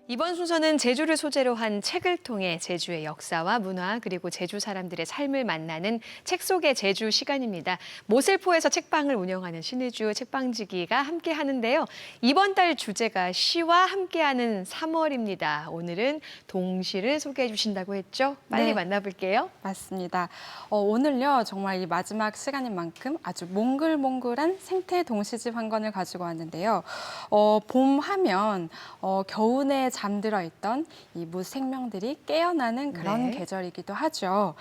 이번 순서는 제주를 소재로 한 책을 통해 제주의 역사와 문화 그리고 제주 사람들의 삶을 만나는 책 속의 제주 시간입니다. 모슬포에서 책방을 운영하는 신의주 책방지기가 함께 하는데요. 이번 달 주제가 시와 함께하는 3월입니다. 오늘은 동시를 소개해 주신다고 했죠? 빨리 네. 만나볼게요. 맞습니다. 오늘요, 정말 이 마지막 시간인 만큼 아주 몽글몽글한 생태 동시집 한 권을 가지고 왔는데요. 봄 하면 겨우내에 잠들어 있던 이 무생명들이 깨어나는 그런 네. 계절이기도 하죠.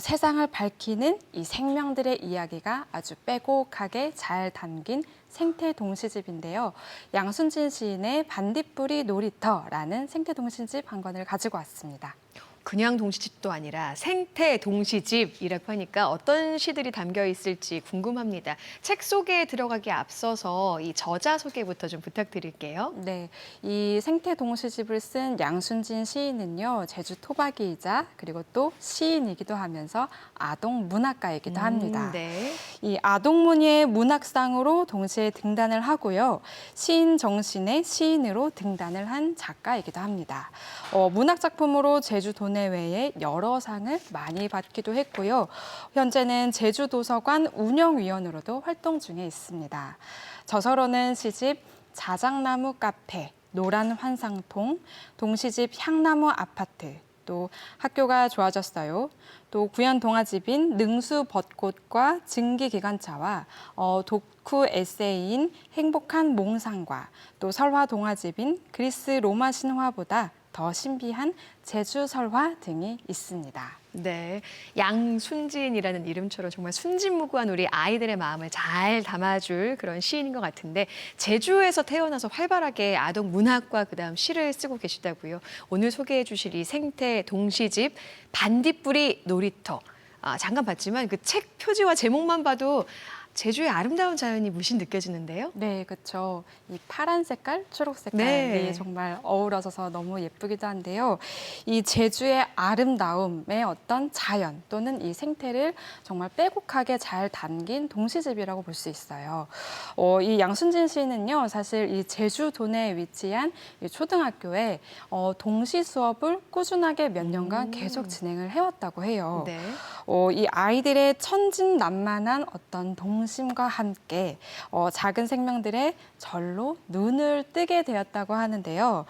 세상을 밝히는 이 생명들의 이야기가 아주 빼곡하게 잘 담긴 생태 동시집인데요. 양순진 시인의 반딧불이 놀이터라는 생태 동시집 한 권을 가지고 왔습니다. 그냥 동시집도 아니라 생태 동시집이라고 하니까 어떤 시들이 담겨 있을지 궁금합니다. 책 소개에 들어가기 앞서서 이 저자 소개부터 좀 부탁드릴게요. 네, 이 생태 동시집을 쓴 양순진 시인은요, 제주 토박이이자 그리고 또 시인이기도 하면서 아동 문학가이기도 합니다. 네. 이 아동문예의 문학상으로 동시에 등단을 하고요, 시인 정신의 시인으로 등단을 한 작가이기도 합니다. 문학 작품으로 제주 도내외에 여러 상을 많이 받기도 했고요. 현재는 제주 도서관 운영위원으로도 활동 중에 있습니다. 저서로는 시집 자작나무 카페, 노란 환상통, 동시집 향나무 아파트, 또 학교가 좋아졌어요. 또 구연 동화집인 능수 벚꽃과 증기기관차와 독후 에세이인 행복한 몽상과 또 설화 동화집인 그리스 로마 신화보다 더 신비한 제주 설화 등이 있습니다. 네, 양순진이라는 이름처럼 정말 순진무구한 우리 아이들의 마음을 잘 담아줄 그런 시인인 것 같은데 제주에서 태어나서 활발하게 아동 문학과 그다음 시를 쓰고 계시다고요. 오늘 소개해 주실 이 생태 동시집 반딧불이 놀이터. 잠깐 봤지만 그 책 표지와 제목만 봐도 제주의 아름다운 자연이 물씬 느껴지는데요. 네, 그렇죠. 이 파란 색깔, 초록 색깔이 네. 정말 어우러져서 너무 예쁘기도 한데요. 이 제주의 아름다움의 어떤 자연 또는 이 생태를 정말 빼곡하게 잘 담긴 동시집이라고 볼 수 있어요. 이 양순진 시인은요, 사실 이 제주 도내에 위치한 이 초등학교에 동시 수업을 꾸준하게 몇 년간 계속 진행을 해왔다고 해요. 네. 이 아이들의 천진난만한 어떤 동심과 함께 작은 생명들의 절로 눈을 뜨게 되었다고 하는데요.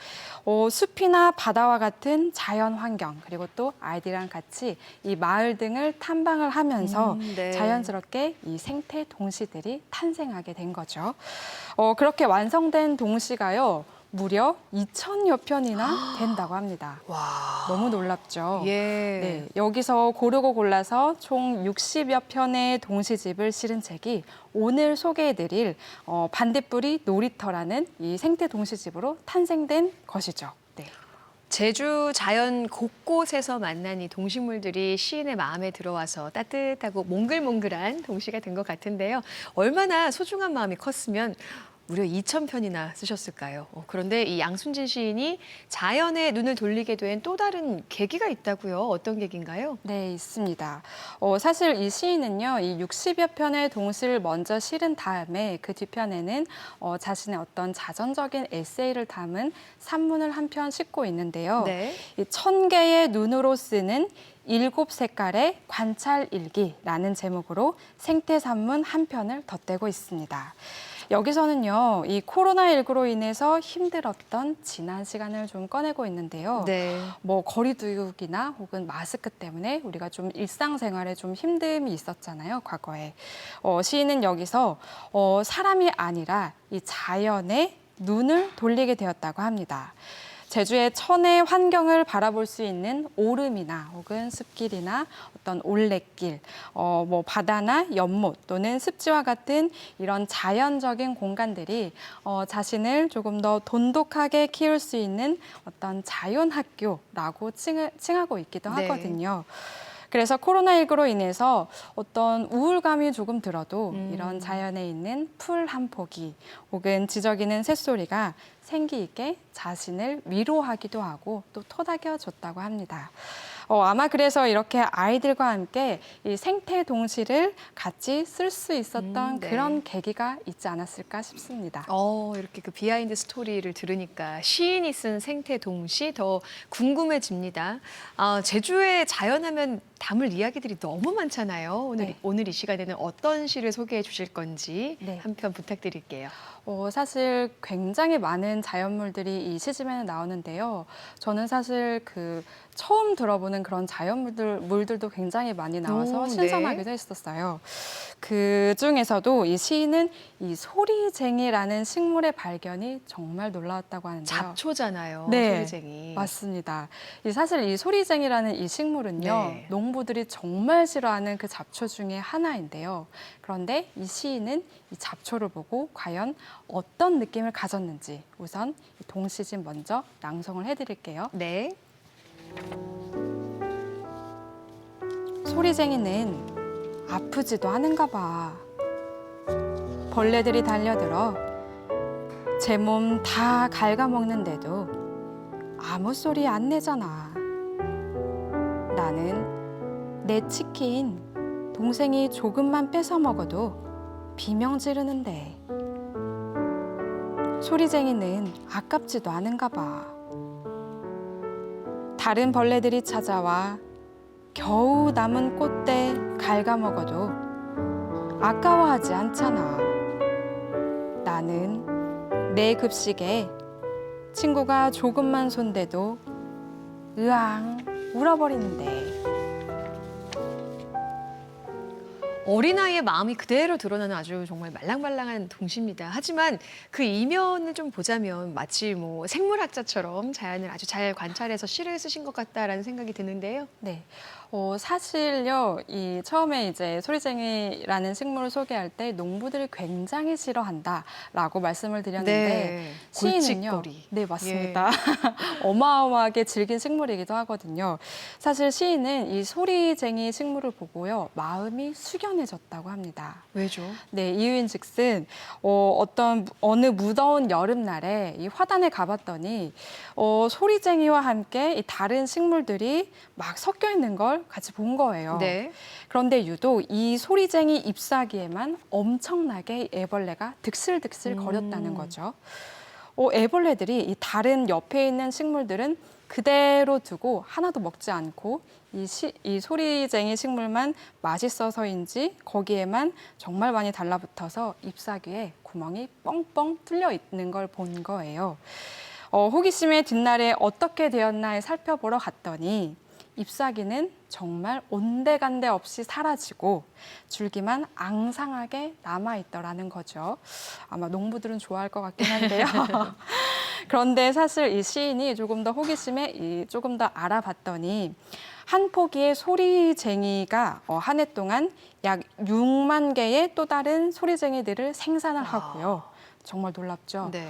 숲이나 바다와 같은 자연 환경 그리고 또 아이들이랑 같이 이 마을 등을 탐방을 하면서 네. 자연스럽게 이 생태 동시들이 탄생하게 된 거죠. 그렇게 완성된 동시가요. 무려 2,000여 편이나 된다고 합니다. 와. 너무 놀랍죠. 예. 네, 여기서 고르고 골라서 총 60여 편의 동시집을 실은 책이 오늘 소개해드릴 반딧불이 놀이터라는 이 생태 동시집으로 탄생된 것이죠. 네. 제주 자연 곳곳에서 만난 이 동식물들이 시인의 마음에 들어와서 따뜻하고 몽글몽글한 동시가 된 것 같은데요. 얼마나 소중한 마음이 컸으면 무려 2,000편이나 쓰셨을까요? 그런데 이 양순진 시인이 자연에 눈을 돌리게 된 또 다른 계기가 있다고요. 어떤 계기인가요? 네, 있습니다. 사실 이 시인은요, 이 60여 편의 동시를 먼저 실은 다음에 그 뒤편에는 자신의 어떤 자전적인 에세이를 담은 산문을 한 편 싣고 있는데요. 네. 이 1,000개의 눈으로 쓰는 7색깔의 관찰일기라는 제목으로 생태산문 한 편을 덧대고 있습니다. 여기서는요, 이 코로나19로 인해서 힘들었던 지난 시간을 좀 꺼내고 있는데요. 네. 뭐 거리두기나 혹은 마스크 때문에 우리가 좀 일상생활에 좀 힘듦이 있었잖아요, 과거에. 시인은 여기서 사람이 아니라 이 자연에 눈을 돌리게 되었다고 합니다. 제주의 천의 환경을 바라볼 수 있는 오름이나 혹은 숲길이나 어떤 올레길, 뭐 바다나 연못 또는 습지와 같은 이런 자연적인 공간들이 자신을 조금 더 돈독하게 키울 수 있는 어떤 자연학교라고 칭하고 있기도 네. 하거든요. 그래서 코로나19로 인해서 어떤 우울감이 조금 들어도 이런 자연에 있는 풀 한 포기 혹은 지저귀는 새소리가 생기 있게 자신을 위로하기도 하고 또 토닥여 줬다고 합니다. 아마 그래서 이렇게 아이들과 함께 이 생태 동시를 같이 쓸 수 있었던 네. 그런 계기가 있지 않았을까 싶습니다. 이렇게 그 비하인드 스토리를 들으니까 시인이 쓴 생태 동시 더 궁금해집니다. 제주의 자연하면 담을 이야기들이 너무 많잖아요. 네. 오늘 이 시간에는 어떤 시를 소개해 주실 건지 네. 한 편 부탁드릴게요. 사실 굉장히 많은 자연물들이 이 시집에는 나오는데요. 저는 사실 처음 들어보는 그런 물들도 굉장히 많이 나와서 오, 네. 신선하기도 했었어요. 그 중에서도 이 시인은 이 소리쟁이라는 식물의 발견이 정말 놀라웠다고 하는데요. 잡초잖아요. 네, 소리쟁이. 맞습니다. 사실 이 소리쟁이라는 이 식물은요, 네. 농부들이 정말 싫어하는 그 잡초 중에 하나인데요. 그런데 이 시인은 이 잡초를 보고 과연 어떤 느낌을 가졌는지 우선 이 동시집 먼저 낭송을 해드릴게요. 네. 소리쟁이는 아프지도 않은가 봐. 벌레들이 달려들어 제 몸 다 갉아먹는데도 아무 소리 안 내잖아. 나는 내 치킨 동생이 조금만 뺏어 먹어도 비명 지르는데 소리쟁이는 아깝지도 않은가 봐. 다른 벌레들이 찾아와 겨우 남은 꽃대 갉아먹어도 아까워하지 않잖아. 나는 내 급식에 친구가 조금만 손대도 으앙 울어버리는데. 어린아이의 마음이 그대로 드러나는 아주 정말 말랑말랑한 동시입니다. 하지만 그 이면을 좀 보자면 마치 뭐 생물학자처럼 자연을 아주 잘 관찰해서 시를 쓰신 것 같다라는 생각이 드는데요. 네. 사실요, 처음에 이제 소리쟁이라는 식물을 소개할 때 농부들을 굉장히 싫어한다라고 말씀을 드렸는데, 시인은요. 골칫거리. 네, 맞습니다. 어마어마하게 질긴 식물이기도 하거든요. 사실 시인은 이 소리쟁이 식물을 보고요, 마음이 숙연해졌다고 합니다. 왜죠? 네, 이유인즉슨 어느 무더운 여름날에 이 화단에 가봤더니 소리쟁이와 함께 이 다른 식물들이 막 섞여 있는 걸 같이 본 거예요. 네. 그런데 유독 이 소리쟁이 잎사귀에만 엄청나게 애벌레가 득실득실 거렸다는 거죠. 애벌레들이 이 다른 옆에 있는 식물들은 그대로 두고 하나도 먹지 않고 이 소리쟁이 식물만 맛있어서인지 거기에만 정말 많이 달라붙어서 잎사귀에 구멍이 뻥뻥 뚫려 있는 걸 본 거예요. 호기심에 뒷날에 어떻게 되었나 살펴보러 갔더니 잎사귀는 정말 온데간데 없이 사라지고 줄기만 앙상하게 남아있더라는 거죠. 아마 농부들은 좋아할 것 같긴 한데요. 그런데 사실 이 시인이 조금 더 호기심에 조금 더 알아봤더니 한 포기의 소리쟁이가 한 해 동안 약 6만 개의 또 다른 소리쟁이들을 생산을 하고요. 정말 놀랍죠? 네.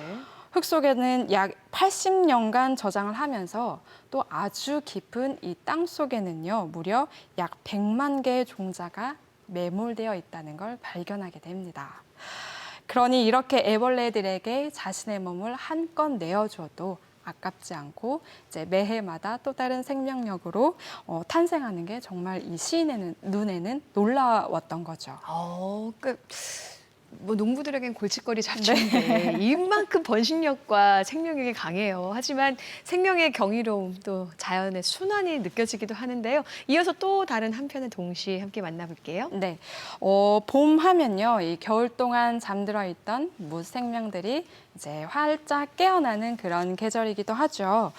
흙 속에는 약 80년간 저장을 하면서 또 아주 깊은 이 땅 속에는요, 무려 약 100만 개의 종자가 매몰되어 있다는 걸 발견하게 됩니다. 그러니 이렇게 애벌레들에게 자신의 몸을 한껏 내어줘도 아깝지 않고 이제 매해마다 또 다른 생명력으로 탄생하는 게 정말 이 시인의 눈에는 놀라웠던 거죠. 뭐 농부들에겐 골칫거리 잡초인데 이만큼 번식력과 생명력이 강해요. 하지만 생명의 경이로움 또 자연의 순환이 느껴지기도 하는데요. 이어서 또 다른 한편의 동시 함께 만나볼게요. 네, 봄 하면요, 이 겨울 동안 잠들어 있던 무생명들이 이제 활짝 깨어나는 그런 계절이기도 하죠.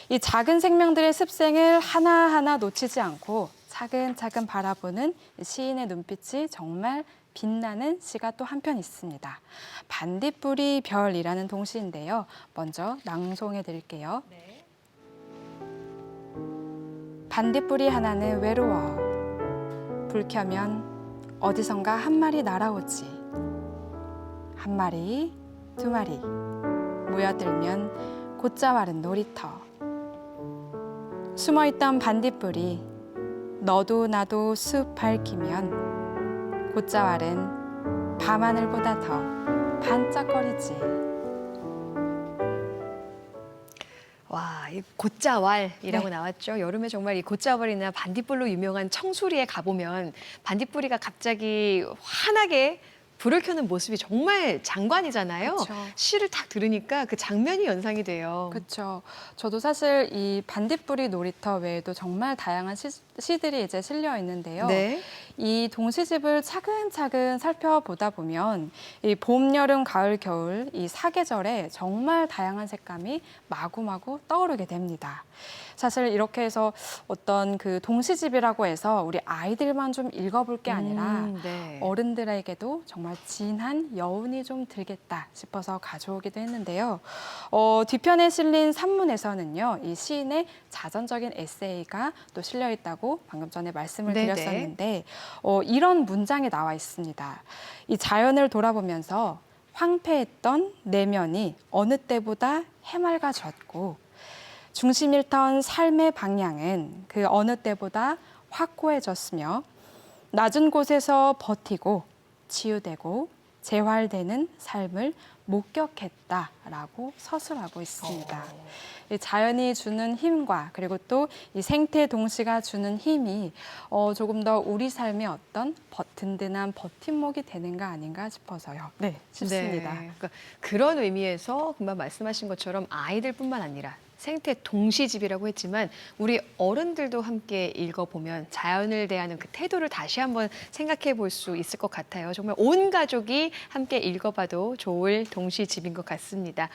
이 작은 생명들의 습생을 하나하나 놓치지 않고 차근차근 바라보는 시인의 눈빛이 정말 빛나는 시가 또 한편 있습니다. 반딧불이 별이라는 동시인데요. 먼저 낭송해 드릴게요. 네. 반딧불이 하나는 외로워. 불 켜면 어디선가 한 마리 날아오지. 한 마리, 두 마리. 모여들면 곧자 마른 놀이터. 숨어있던 반딧불이 너도 나도 숲 밝히면 곧자왈은 밤하늘보다 더 반짝거리지. 와, 아, 이 곶자왈이라고 네. 나왔죠. 여름에 정말 이 곶자왈이나 반딧불로 유명한 청수리에 가보면 반딧불이가 갑자기 환하게 불을 켜는 모습이 정말 장관이잖아요. 그쵸. 시를 딱 들으니까 그 장면이 연상이 돼요. 그렇죠. 저도 사실 이 반딧불이 놀이터 외에도 정말 다양한 시들이 이제 실려 있는데요. 네. 이 동시집을 차근차근 살펴보다 보면 이 봄, 여름, 가을, 겨울 이 사계절에 정말 다양한 색감이 마구마구 떠오르게 됩니다. 사실 이렇게 해서 어떤 그 동시집이라고 해서 우리 아이들만 좀 읽어볼 게 아니라 네. 어른들에게도 정말 진한 여운이 좀 들겠다 싶어서 가져오기도 했는데요. 뒤편에 실린 산문에서는요, 이 시인의 자전적인 에세이가 또 실려 있다고 방금 전에 말씀을 네네. 드렸었는데, 이런 문장이 나와 있습니다. 이 자연을 돌아보면서 황폐했던 내면이 어느 때보다 해맑아졌고, 중심 잃던 삶의 방향은 그 어느 때보다 확고해졌으며 낮은 곳에서 버티고 치유되고 재활되는 삶을 목격했다라고 서술하고 있습니다. 이 자연이 주는 힘과 그리고 또 이 생태 동시가 주는 힘이 조금 더 우리 삶의 어떤 든든한 버팀목이 되는 거 아닌가 싶어서요. 네, 싶습니다. 네. 그러니까 그런 의미에서 금방 말씀하신 것처럼 아이들뿐만 아니라 생태 동시집이라고 했지만 우리 어른들도 함께 읽어보면 자연을 대하는 그 태도를 다시 한번 생각해 볼 수 있을 것 같아요. 정말 온 가족이 함께 읽어봐도 좋을 동시집인 것 같습니다.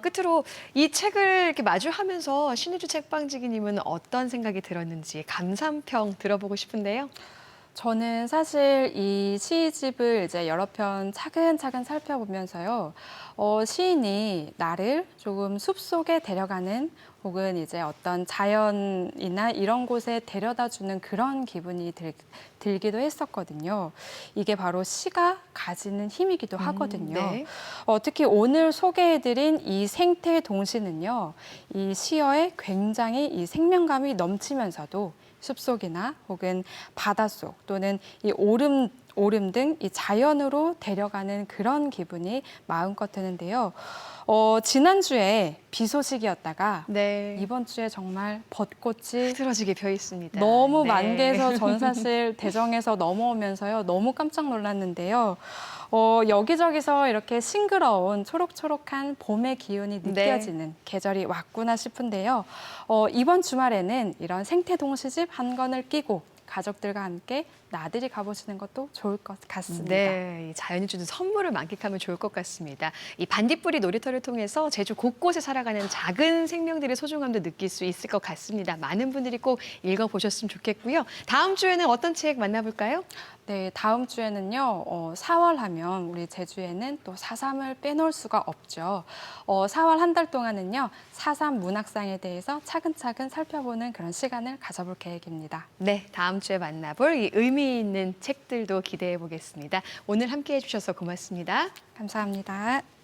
끝으로 이 책을 이렇게 마주하면서 신의주 책방지기님은 어떤 생각이 들었는지 감상평 들어보고 싶은데요. 저는 사실 이 시집을 이제 여러 편 차근차근 살펴보면서요, 시인이 나를 조금 숲속에 데려가는 혹은 이제 어떤 자연이나 이런 곳에 데려다 주는 그런 기분이 들기도 했었거든요. 이게 바로 시가 가지는 힘이기도 하거든요. 네. 특히 오늘 소개해드린 이 생태 동시는요, 이 시어에 굉장히 이 생명감이 넘치면서도 숲속이나 혹은 바닷속 또는 이 오름 등 이 자연으로 데려가는 그런 기분이 마음껏 드는데요. 지난주에 비 소식이었다가 네. 이번 주에 정말 벚꽃이 흐드러지게 펴 있습니다. 너무 네. 만개해서 전 사실 대정에서 넘어오면서요. 너무 깜짝 놀랐는데요. 여기저기서 이렇게 싱그러운 초록초록한 봄의 기운이 느껴지는 계절이 왔구나 싶은데요. 이번 주말에는 이런 생태동시집 한 권을 끼고 가족들과 함께 나들이 가보시는 것도 좋을 것 같습니다. 네, 이 자연이 주는 선물을 만끽하면 좋을 것 같습니다. 이 반딧불이 놀이터를 통해서 제주 곳곳에 살아가는 작은 생명들의 소중함도 느낄 수 있을 것 같습니다. 많은 분들이 꼭 읽어보셨으면 좋겠고요. 다음 주에는 어떤 책 만나볼까요? 네, 다음 주에는요, 4월 하면 우리 제주에는 또 4.3을 빼놓을 수가 없죠. 4월 한 달 동안은요, 4.3 문학상에 대해서 차근차근 살펴보는 그런 시간을 가져볼 계획입니다. 네, 다음 주에 만나볼 이 의미 있는 책들도 기대해 보겠습니다. 오늘 함께해 주셔서 고맙습니다. 감사합니다.